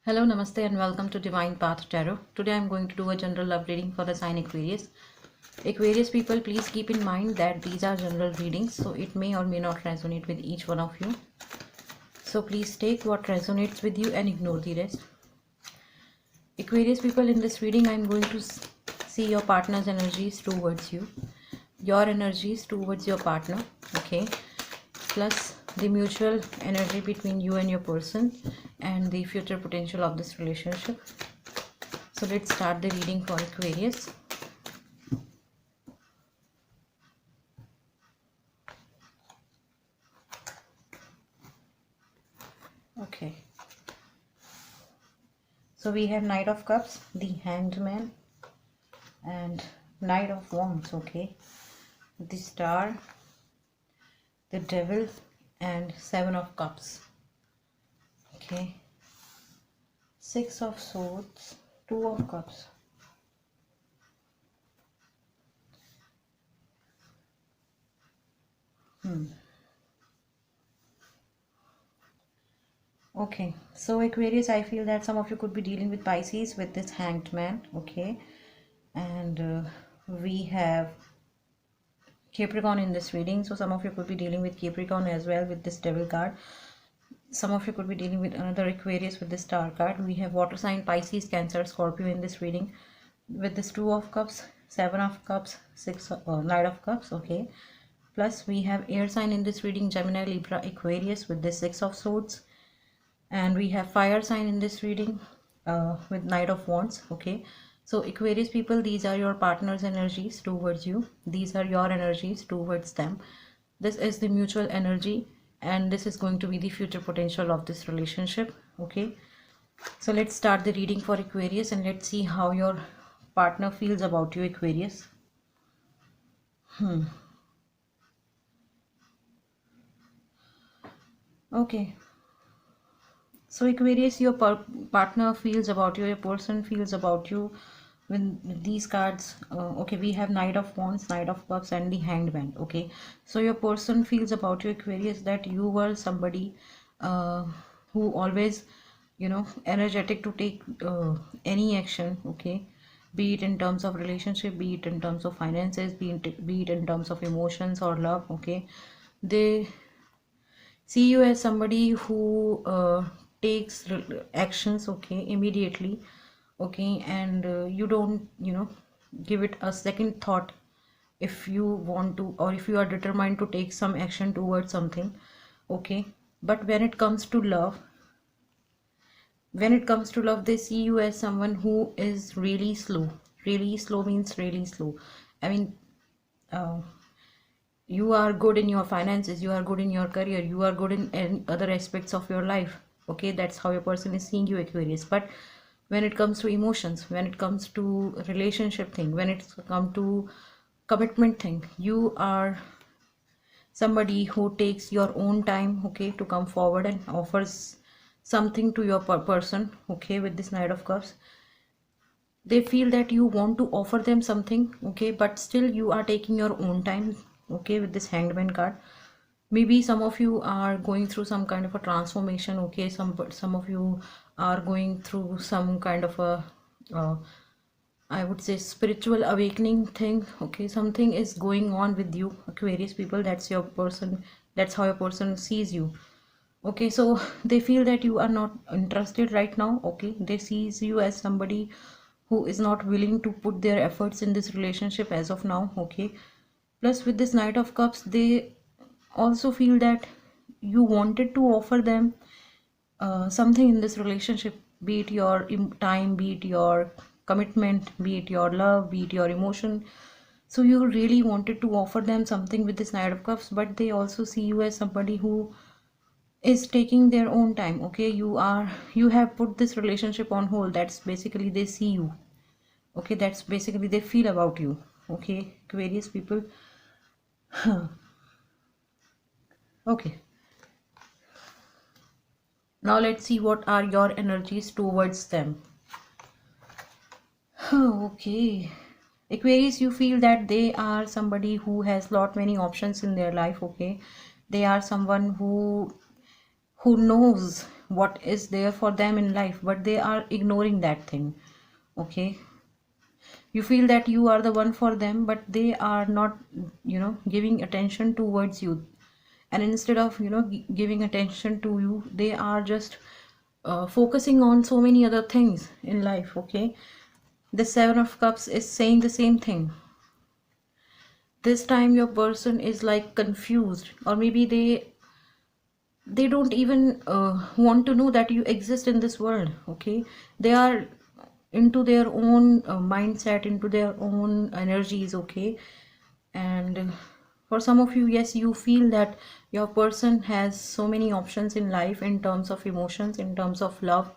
Hello, Namaste, and welcome to Divine Path Tarot. Today I'm going to do a general love reading for the sign Aquarius. Aquarius people, please keep in mind that these are general readings, so it may or may not resonate with each one of you. So please take what resonates with you and ignore the rest. Aquarius people, in this reading I'm going to see your partner's energies towards you, your energies towards your partner, okay, plus the mutual energy between you and your person and the future potential of this relationship. So let's start the reading for Aquarius. Okay, so we have Knight of Cups, the Hanged Man, and Knight of Wands, okay, the Star, the Devil, and Seven of Cups, okay, Six of Swords, Two of Cups, Okay, so Aquarius, I feel that some of you could be dealing with Pisces with this Hanged Man, okay, and we have Capricorn in this reading, so some of you could be dealing with Capricorn as well with this Devil card. Some of you could be dealing with another Aquarius with this Star card. We have water sign Pisces, Cancer, Scorpio in this reading with this Two of Cups, Seven of Cups, Knight of Cups, okay. Plus we have air sign in this reading, Gemini, Libra, Aquarius with this Six of Swords, and we have fire sign in this reading with Knight of Wands, okay. So Aquarius people, these are your partner's energies towards you, these are your energies towards them. This is the mutual energy and this is going to be the future potential of this relationship, okay. So let's start the reading for Aquarius and let's see how your partner feels about you, Aquarius. Okay, so Aquarius, your partner feels about you, your person feels about you with these cards. Okay, we have Knight of Wands, Knight of Cups, and the Hanged Man, okay. So your person feels about you, Aquarius, that you were somebody who always, energetic to take any action, okay, be it in terms of relationship, be it in terms of finances, be it in terms of emotions or love, okay. They see you as somebody who takes actions, okay, immediately, okay, and you don't give it a second thought if you want to, or if you are determined to take some action towards something, okay. But when it comes to love, they see you as someone who is really slow. Really slow means really slow. I mean, uh, you are good in your finances, you are good in your career, you are good in other aspects of your life, okay. That's how your person is seeing you, Aquarius. But when it comes to emotions, when it comes to relationship thing, when it's come to commitment thing, you are somebody who takes your own time, okay, to come forward and offers something to your person, okay. With this Knight of Cups, they feel that you want to offer them something, okay, but still you are taking your own time, okay. With this Hanged Man card, maybe some of you are going through some kind of a transformation, okay. Some of you are going through some kind of a uh, I would say spiritual awakening thing, okay. Something is going on with you, Aquarius people. That's your person, that's how your person sees you, okay. So they feel that you are not interested right now, okay. They sees you as somebody who is not willing to put their efforts in this relationship as of now, okay. Plus with this Knight of Cups, they also feel that you wanted to offer them something in this relationship, be it your time, be it your commitment, be it your love, be it your emotion. So you really wanted to offer them something with this Knight of Cups, but they also see you as somebody who is taking their own time, okay. You have put this relationship on hold. That's basically they see you, okay. That's basically they feel about you, okay, Aquarius people. Okay, now let's see what are your energies towards them. Okay, Aquarius, you feel that they are somebody who has lot many options in their life, okay. They are someone who knows what is there for them in life, but they are ignoring that thing. Okay, you feel that you are the one for them, but they are not, giving attention towards you. And instead of, giving attention to you, they are just focusing on so many other things in life. Okay, the Seven of Cups is saying the same thing. This time your person is like confused, or maybe they don't even want to know that you exist in this world. Okay, they are into their own mindset, into their own energies. Okay, and for some of you, yes, you feel that your person has so many options in life in terms of emotions, in terms of love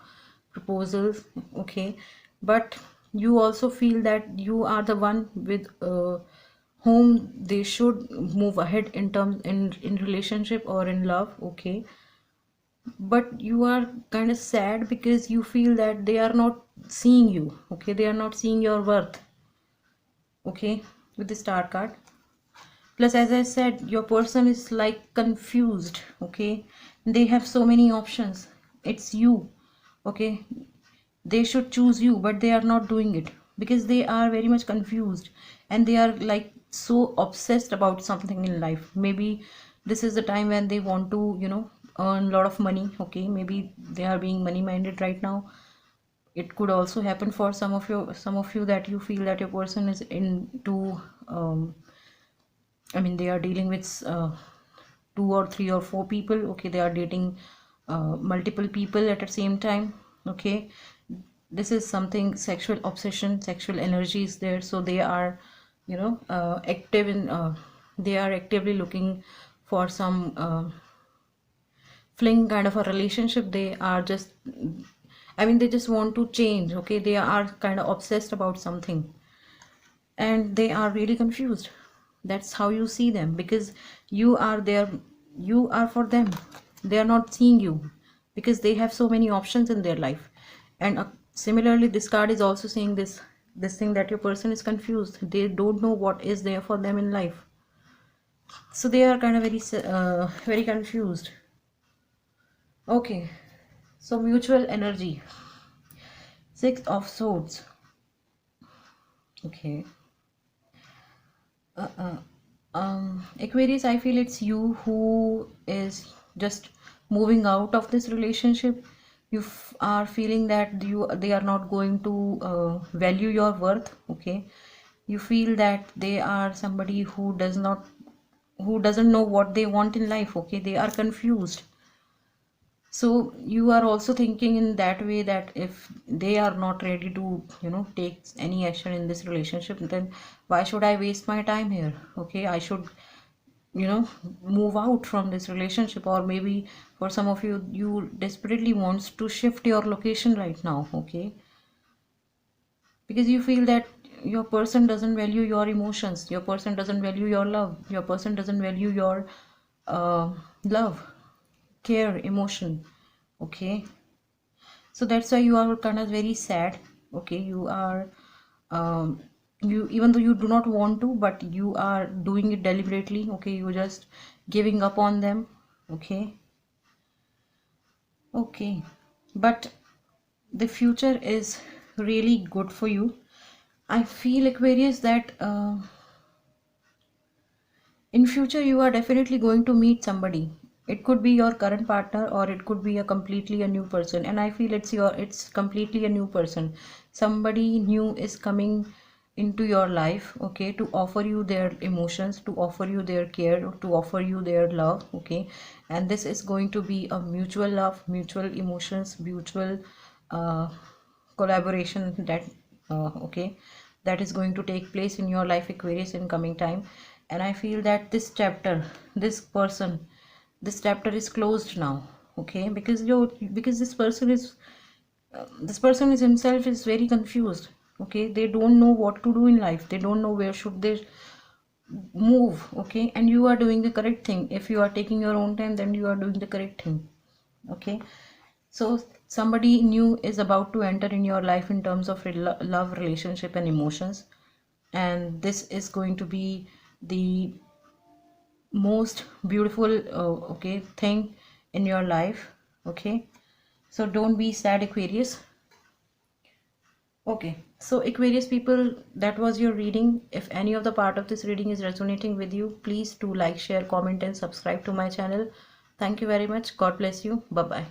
proposals. Okay, but you also feel that you are the one with whom they should move ahead in terms in relationship or in love. Okay, but you are kind of sad because you feel that they are not seeing you. Okay, they are not seeing your worth. Okay, with the star card. Plus, as I said, your person is like confused. Okay, they have so many options. It's you. Okay, they should choose you, but they are not doing it because they are very much confused, and they are like so obsessed about something in life. Maybe this is the time when they want to, earn a lot of money. Okay, maybe they are being money minded right now. It could also happen for some of you that you feel that your person is into they are dealing with two or three or four people. Okay, they are dating multiple people at the same time. Okay, this is something sexual obsession, sexual energy is there, so they are active in they are actively looking for some fling kind of a relationship. They are just, they just want to change. Okay, they are kind of obsessed about something, and they are really confused. That's how you see them, because you are there, you are for them. They are not seeing you because they have so many options in their life. And similarly, this card is also saying this thing, that your person is confused. They don't know what is there for them in life, so they are kind of very confused. Okay, so mutual energy. Six of Swords. Okay. Aquarius, I feel it's you who is just moving out of this relationship. You are feeling that they are not going to value your worth. Okay, you feel that they are somebody who doesn't know what they want in life. Okay, they are confused. So you are also thinking in that way, that if they are not ready to, take any action in this relationship, then why should I waste my time here? Okay, I should, move out from this relationship. Or maybe for some of you, you desperately wants to shift your location right now. Okay, because you feel that your person doesn't value your emotions, your person doesn't value your love, your person doesn't value your uh, love, care, emotion. Okay, so that's why you are kind of very sad. Okay, you are um, you, even though you do not want to, but you are doing it deliberately. Okay, you're just giving up on them. Okay, okay, but the future is really good for you. I feel, Aquarius, that in future you are definitely going to meet somebody. It could be your current partner, or it could be a completely a new person, and I feel it's completely a new person. Somebody new is coming into your life. Okay, to offer you their emotions, to offer you their care, to offer you their love. Okay, and this is going to be a mutual love, mutual emotions, mutual uh, collaboration, that okay, that is going to take place in your life, Aquarius, in coming time. And I feel that this person, this chapter is closed now. Okay, because this person is himself is very confused. Okay, they don't know what to do in life, they don't know where should they move. Okay, and you are doing the correct thing. If you are taking your own time, then you are doing the correct thing. Okay, so somebody new is about to enter in your life in terms of love, relationship, and emotions. And this is going to be the most beautiful okay thing in your life. Okay, so don't be sad, Aquarius. Okay, so Aquarius people, that was your reading. If any of the part of this reading is resonating with you, please do like, share, comment and subscribe to my channel. Thank you very much. God bless you. Bye bye.